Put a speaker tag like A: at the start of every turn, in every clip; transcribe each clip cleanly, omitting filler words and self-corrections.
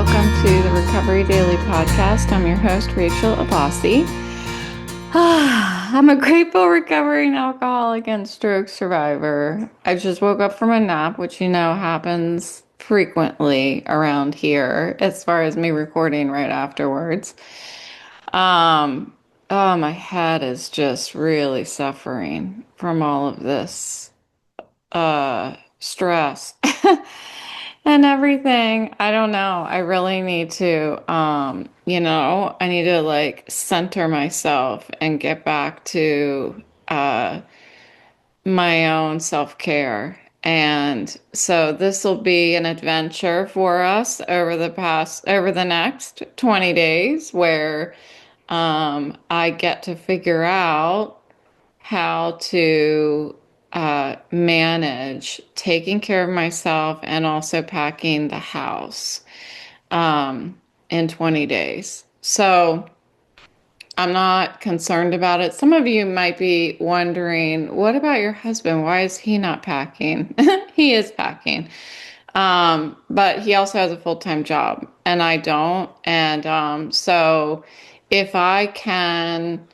A: welcome to the Recovery Daily Podcast. I'm your host, Rachel Abbasi. I'm a grateful recovering alcoholic and stroke survivor. I just woke up from a nap, which happens frequently around here as far as me recording right afterwards. Um, oh, my head is just really suffering from all of this stress and everything. I don't know. I really need to I need to like center myself and get back to my own self-care. And so this will be an adventure for us over the next 20 days where I get to figure out how to manage taking care of myself and also packing the house in 20 days. So I'm not concerned about it. Some of you might be wondering, what about your husband? Why is he not packing? He is packing. But he also has a full-time job and I don't. And so if I can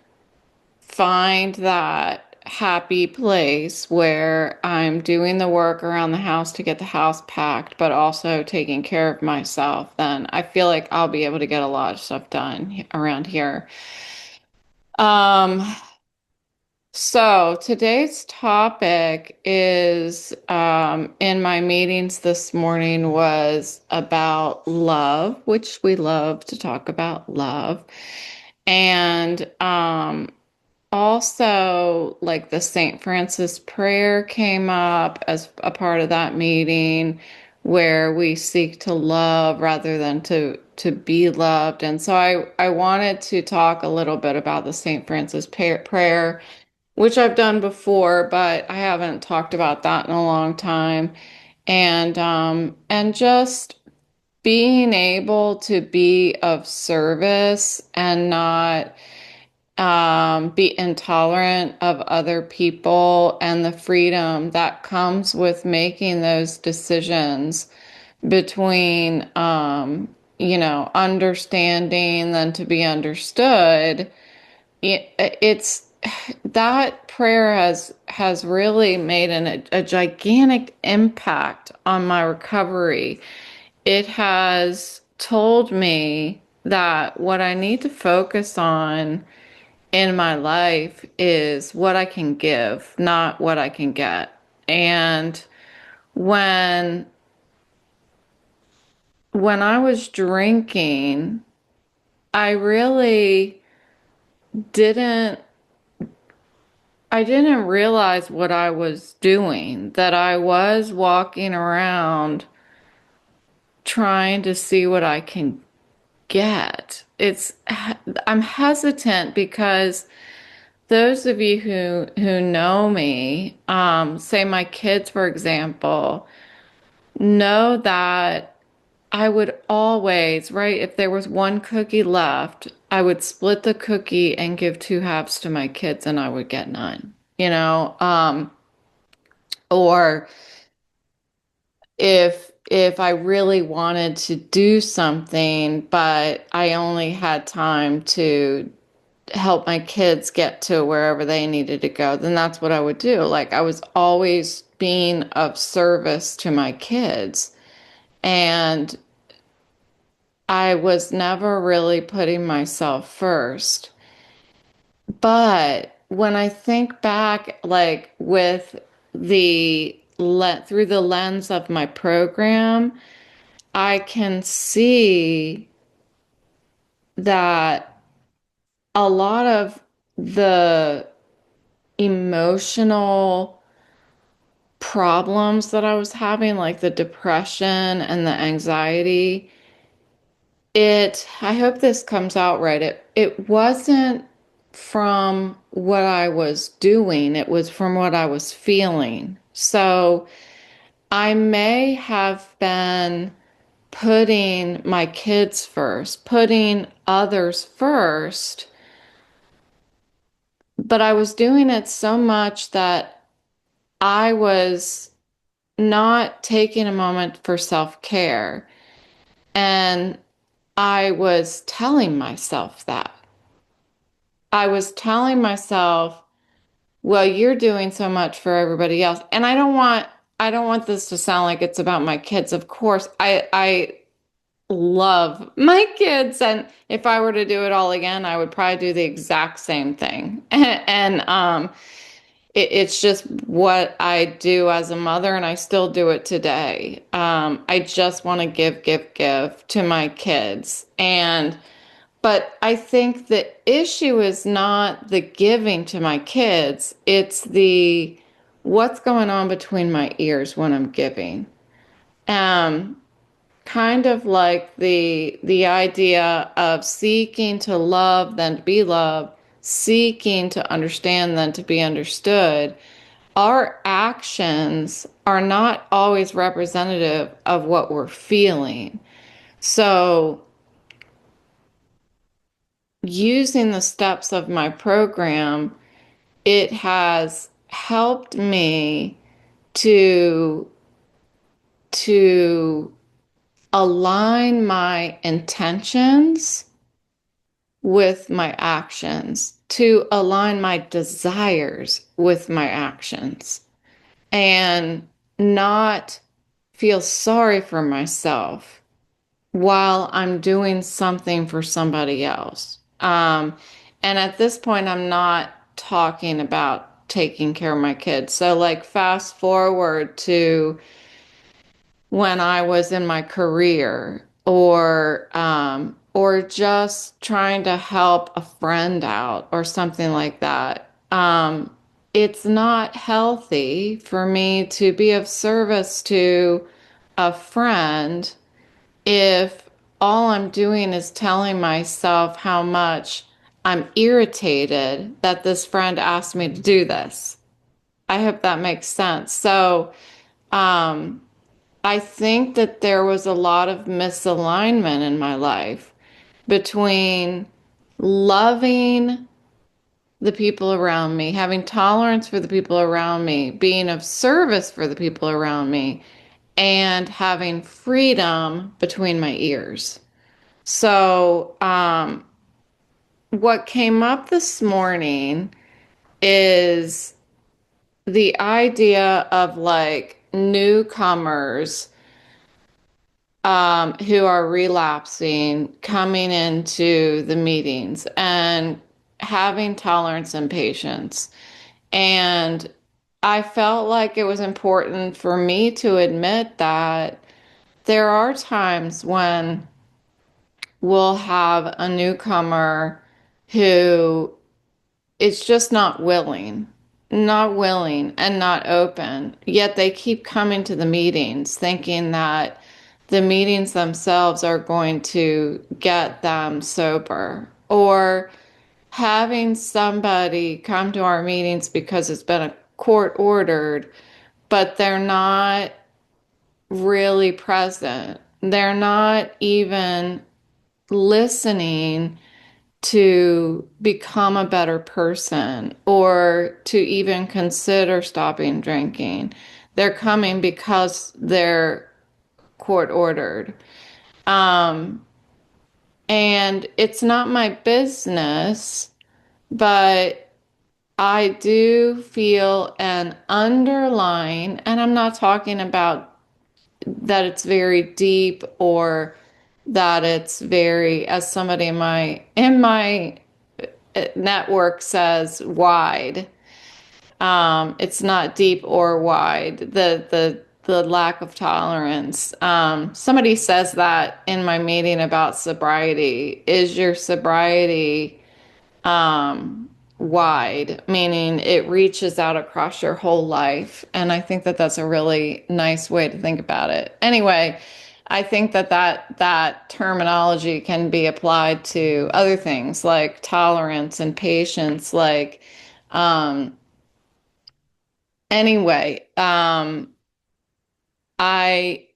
A: find that happy place where I'm doing the work around the house to get the house packed, but also taking care of myself, then I feel like I'll be able to get a lot of stuff done around here. Um, so today's topic is, in my meetings this morning was about love, which we love to talk about love. And, also, like the St. Francis prayer came up as a part of that meeting where we seek to love rather than to be loved. And so I wanted to talk a little bit about the St. Francis prayer, which I've done before, but I haven't talked about that in a long time. And just being able to be of service and not be intolerant of other people and the freedom that comes with making those decisions between, understanding than to be understood. It's that prayer has really made a gigantic impact on my recovery. It has told me that what I need to focus on in my life is what I can give, not what I can get. And when when I was drinking, I really didn't I didn't realize what I was doing, that I was walking around trying to see what I can get. I'm hesitant because those of you who know me, say my kids, for example, know that I would always, right, if there was one cookie left, I would split the cookie and give two halves to my kids and I would get none, or if I really wanted to do something, but I only had time to help my kids get to wherever they needed to go, then that's what I would do. Like I was always being of service to my kids. And I was never really putting myself first. But when I think back, like with through the lens of my program, I can see that a lot of the emotional problems that I was having, like the depression and the anxiety, I hope this comes out right. It wasn't from what I was doing, it was from what I was feeling. So I may have been putting my kids first, putting others first, but I was doing it so much that I was not taking a moment for self-care. And I was telling myself that. I was telling myself, well, you're doing so much for everybody else. And I don't want this to sound like it's about my kids. Of course, I love my kids, and if I were to do it all again, I would probably do the exact same thing. It's just what I do as a mother, and I still do it today. I just want to give, give, give to my kids. But I think the issue is not the giving to my kids, it's the what's going on between my ears when I'm giving. Um, Kind of like the idea of seeking to love then to be loved, seeking to understand then to be understood. Our actions are not always representative of what we're feeling. So, using the steps of my program, it has helped me to to align my intentions with my actions, to align my desires with my actions, and not feel sorry for myself while I'm doing something for somebody else. And at this point, I'm not talking about taking care of my kids. So, like, fast forward to when I was in my career, or just trying to help a friend out or something like that. It's not healthy for me to be of service to a friend if all I'm doing is telling myself how much I'm irritated that this friend asked me to do this. I hope that makes sense. So, um, I think that there was a lot of misalignment in my life between loving the people around me, having tolerance for the people around me, being of service for the people around me, and having freedom between my ears. So, what came up this morning is the idea of like newcomers who are relapsing coming into the meetings and having tolerance and patience. And I felt like it was important for me to admit that there are times when we'll have a newcomer who is just not willing and not open. Yet they keep coming to the meetings thinking that the meetings themselves are going to get them sober. Or having somebody come to our meetings because it's been a court ordered, but they're not really present. They're not even listening to become a better person or to even consider stopping drinking. They're coming because they're court ordered. Um, and it's not my business, but I do feel an underlying, and I'm not talking about that it's very deep or that it's very, as somebody in my network says, wide. It's not deep or wide. The lack of tolerance. Somebody says that in my meeting about sobriety. Is your sobriety wide, meaning it reaches out across your whole life? And I think that that's a really nice way to think about it. Anyway, I think that terminology can be applied to other things like tolerance and patience. Like, um, anyway, I,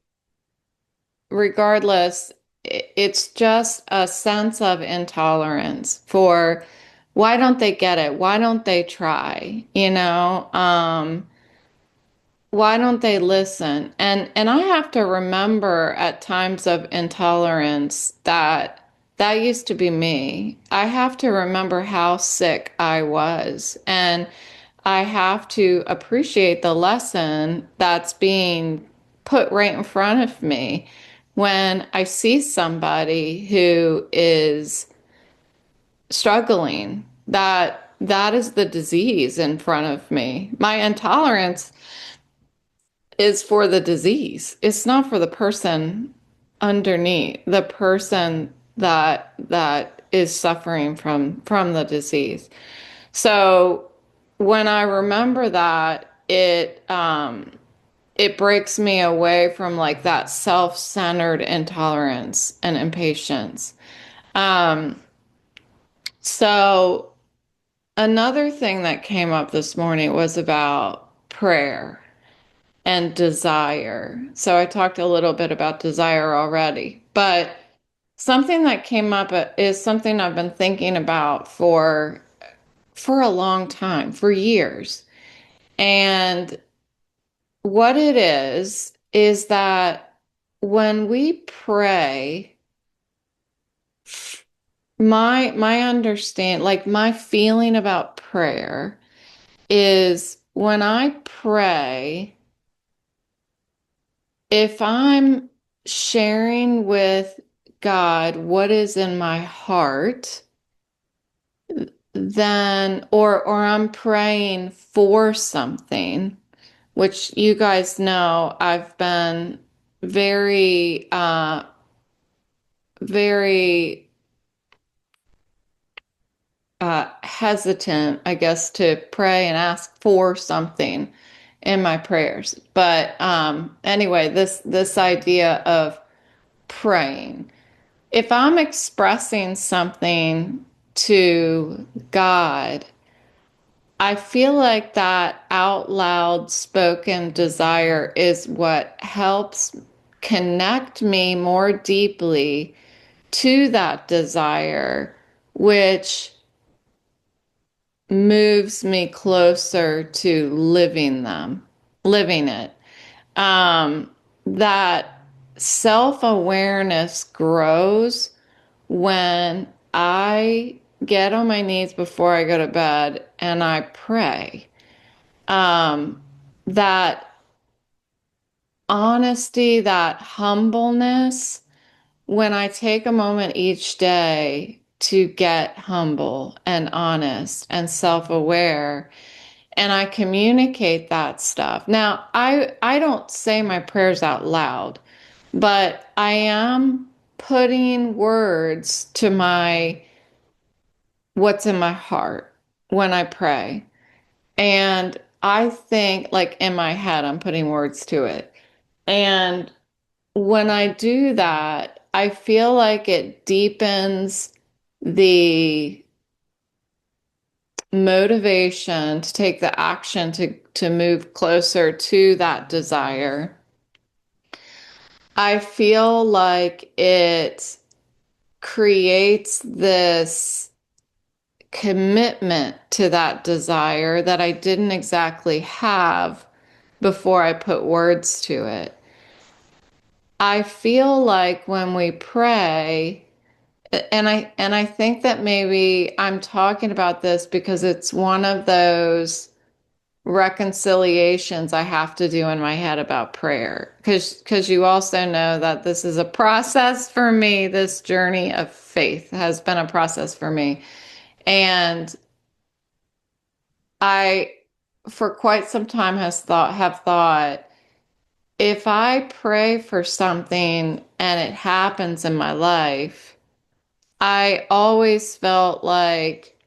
A: regardless, it's just a sense of intolerance for why don't they get it? Why don't they try? why don't they listen? And I have to remember at times of intolerance that that used to be me. I have to remember how sick I was, and I have to appreciate the lesson that's being put right in front of me when I see somebody who is struggling. That is the disease in front of me. My intolerance is for the disease. It's not for the person underneath, the person that is suffering from the disease. So when I remember that, it breaks me away from like that self-centered intolerance and impatience. Um, so another thing that came up this morning was about prayer and desire. So I talked a little bit about desire already, but something that came up is something I've been thinking about for a long time, for years. And what it is that when we pray, my understand, like my feeling about prayer is when I pray, if I'm sharing with God what is in my heart, then or I'm praying for something, which you guys know I've been very very hesitant, I guess, to pray and ask for something in my prayers. But anyway, this idea of praying. If I'm expressing something to God, I feel like that out loud spoken desire is what helps connect me more deeply to that desire, which moves me closer to living it. That self-awareness grows when I get on my knees before I go to bed and I pray. Um, that honesty, that humbleness, when I take a moment each day to get humble and honest and self-aware, and I communicate that stuff. Now, I don't say my prayers out loud, but I am putting words to my what's in my heart when I pray. And I think like in my head I'm putting words to it. And when I do that, I feel like it deepens the motivation to take the action to move closer to that desire. I feel like it creates this commitment to that desire that I didn't exactly have before I put words to it. I feel like when we pray, and I think that maybe I'm talking about this because it's one of those reconciliations I have to do in my head about prayer. Because you also know that this is a process for me. This journey of faith has been a process for me. And I, for quite some time, have thought, if I pray for something and it happens in my life, I always felt like,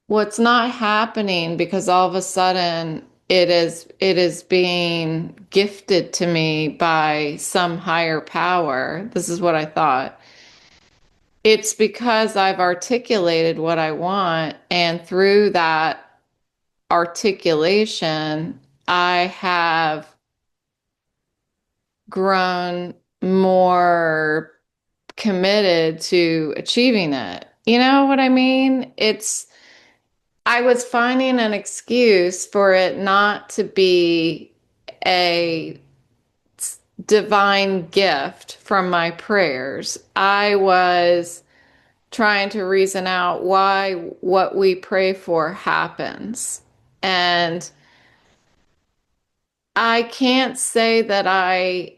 A: well, it's not happening because all of a sudden it is being gifted to me by some higher power. This is what I thought. It's because I've articulated what I want, and through that articulation, I have grown more committed to achieving it. You know what I mean? I was finding an excuse for it not to be a divine gift from my prayers. I was trying to reason out why what we pray for happens. And I can't say that I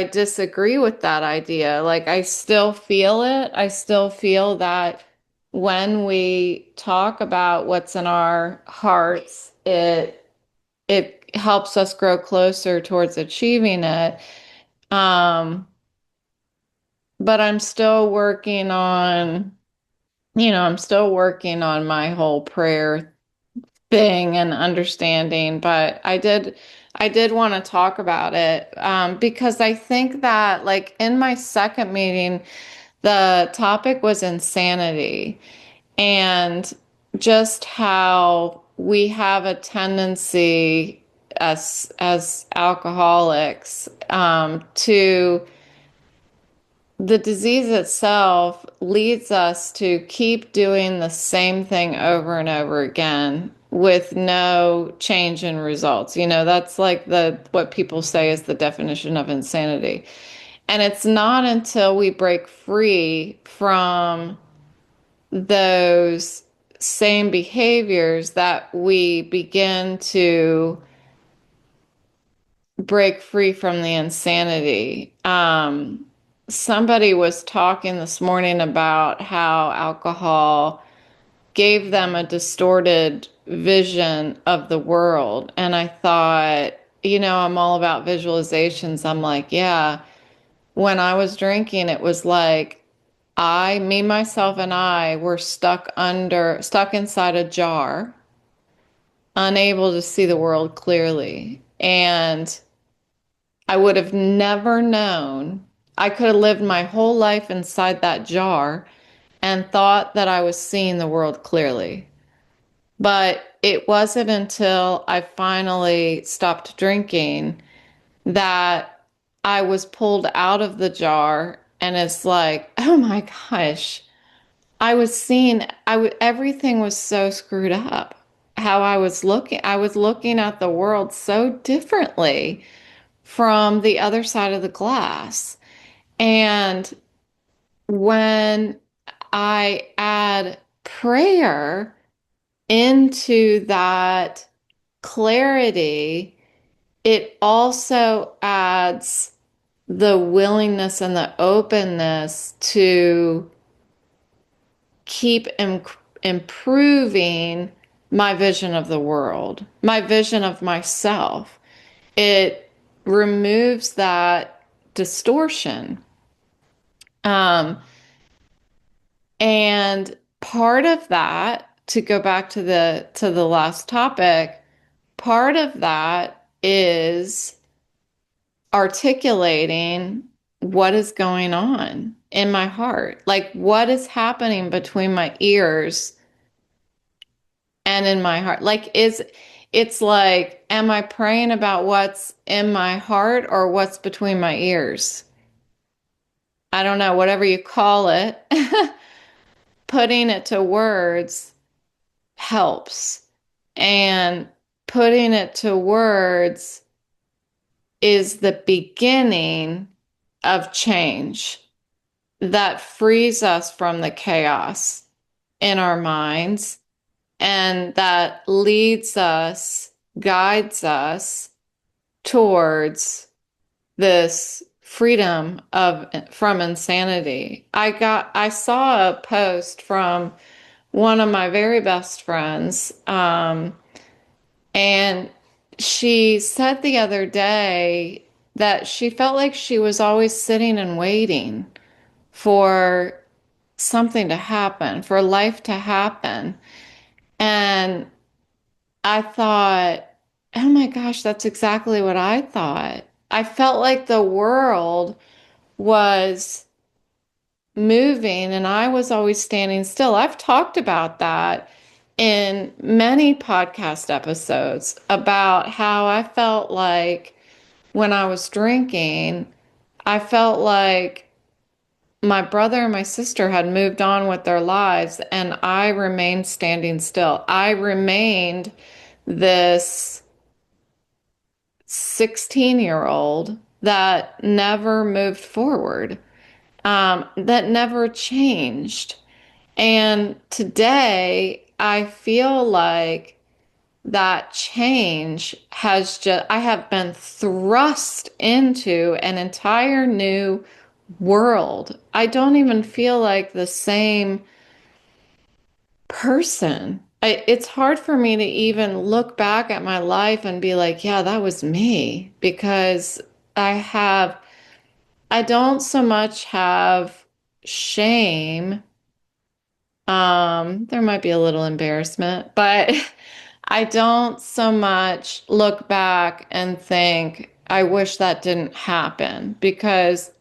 A: disagree with that idea. Like I still feel it. I still feel that when we talk about what's in our hearts, it helps us grow closer towards achieving it. Um, but I'm still working on, I'm still working on my whole prayer thing and understanding, but I did want to talk about it because I think that like in my second meeting, the topic was insanity and just how we have a tendency as alcoholics to the disease itself leads us to keep doing the same thing over and over again with no change in results. That's like the what people say is the definition of insanity. And it's not until we break free from those same behaviors that we begin to break free from the insanity. Somebody was talking this morning about how alcohol gave them a distorted vision of the world. And I thought, I'm all about visualizations. I'm like, yeah, when I was drinking, it was like me, myself, and I were stuck inside a jar, unable to see the world clearly. And I would have never known. I could have lived my whole life inside that jar and thought that I was seeing the world clearly. But it wasn't until I finally stopped drinking that I was pulled out of the jar and it's like, oh my gosh, everything was so screwed up. How I was looking at the world so differently from the other side of the glass. And when I add prayer into that clarity, it also adds the willingness and the openness to keep improving my vision of the world, my vision of myself. It removes that distortion. Um, and part of that, to go back to the last topic, part of that is articulating what is going on in my heart. Like what is happening between my ears and in my heart. It's like, am I praying about what's in my heart or what's between my ears? I don't know, whatever you call it. Putting it to words helps. And putting it to words is the beginning of change that frees us from the chaos in our minds and that leads us, guides us towards this freedom from insanity. I saw a post from one of my very best friends, and she said the other day that she felt like she was always sitting and waiting for something to happen, for life to happen. And I thought, oh my gosh, that's exactly what I thought. I felt like the world was moving and I was always standing still. I've talked about that in many podcast episodes about how I felt like when I was drinking, I felt like my brother and my sister had moved on with their lives and I remained standing still. I remained this 16-year-old that never moved forward, that never changed. And today, I feel like that change has just, I have been thrust into an entire new world. I don't even feel like the same person. It's hard for me to even look back at my life and be like, yeah, that was me, because I have, I don't so much have shame. There might be a little embarrassment, but I don't so much look back and think, I wish that didn't happen, because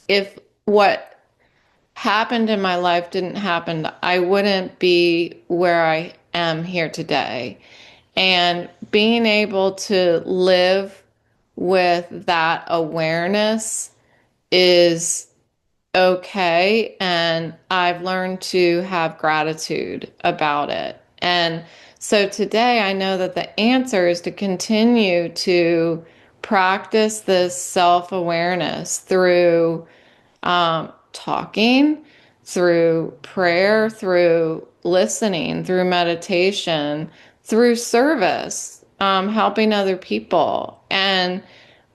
A: if what happened in my life didn't happen, I wouldn't be where I am here today. And being able to live with that awareness is okay. And I've learned to have gratitude about it. And so today I know that the answer is to continue to practice this self-awareness through talking, through prayer, through listening, through meditation, through service, helping other people. And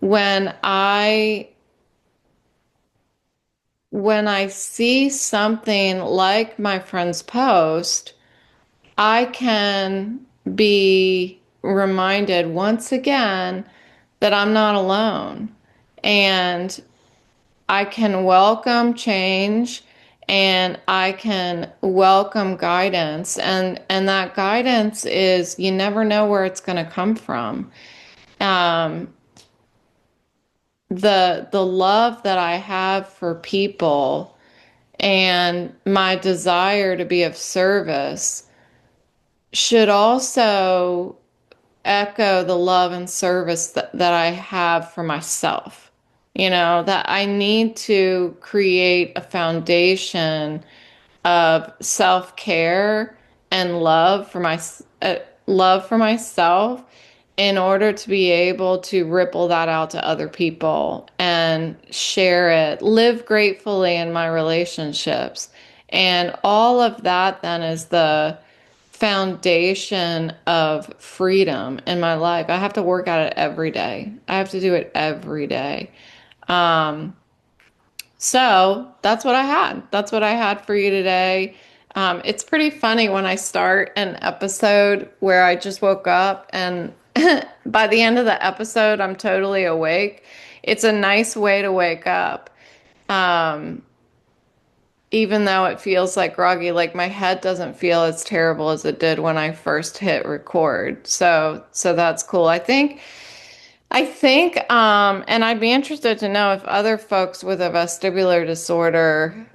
A: when I when I see something like my friend's post, I can be reminded once again that I'm not alone. And I can welcome change, and I can welcome guidance. And that guidance is, you never know where it's going to come from. Um, the love that I have for people and my desire to be of service should also echo the love and service that I have for myself. You know, that I need to create a foundation of self-care and love for myself in order to be able to ripple that out to other people and share it, live gratefully in my relationships. And all of that then is the foundation of freedom in my life. I have to work at it every day. I have to do it every day. Um, so that's what I had. That's what I had for you today. It's pretty funny when I start an episode where I just woke up, and by the end of the episode, I'm totally awake. It's a nice way to wake up. Um, Even though it feels like groggy, like my head doesn't feel as terrible as it did when I first hit record. So that's cool. I think, and I'd be interested to know if other folks with a vestibular disorder,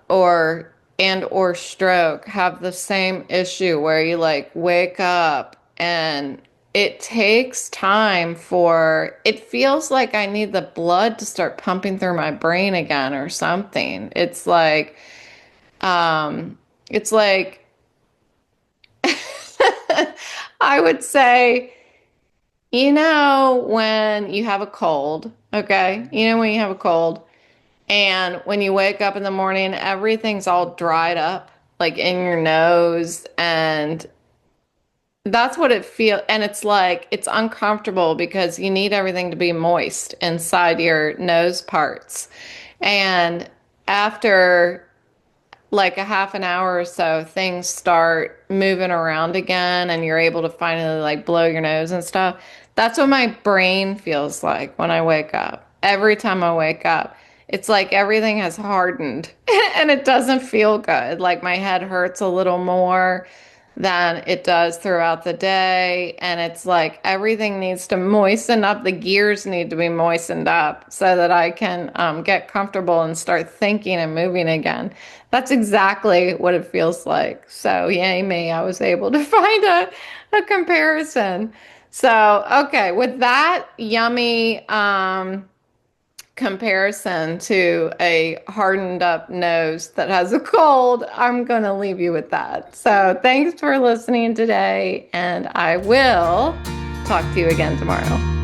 A: or stroke have the same issue where you like wake up and it takes time for, it feels like I need the blood to start pumping through my brain again or something. Um, it's like, I would say, when you have a cold, okay? When you have a cold and when you wake up in the morning, everything's all dried up, like in your nose. And that's what it feels. And it's like, it's uncomfortable because you need everything to be moist inside your nose parts. And after like a half an hour or so, things start moving around again and you're able to finally like blow your nose and stuff. That's what my brain feels like when I wake up. Every time I wake up, it's like everything has hardened and it doesn't feel good. Like my head hurts a little more than it does throughout the day. And it's like everything needs to moisten up. The gears need to be moistened up so that I can get comfortable and start thinking and moving again. That's exactly what it feels like. So, yay me, I was able to find a comparison. So, okay, with that yummy comparison to a hardened up nose that has a cold, I'm going to leave you with that. So thanks for listening today, and I will talk to you again tomorrow.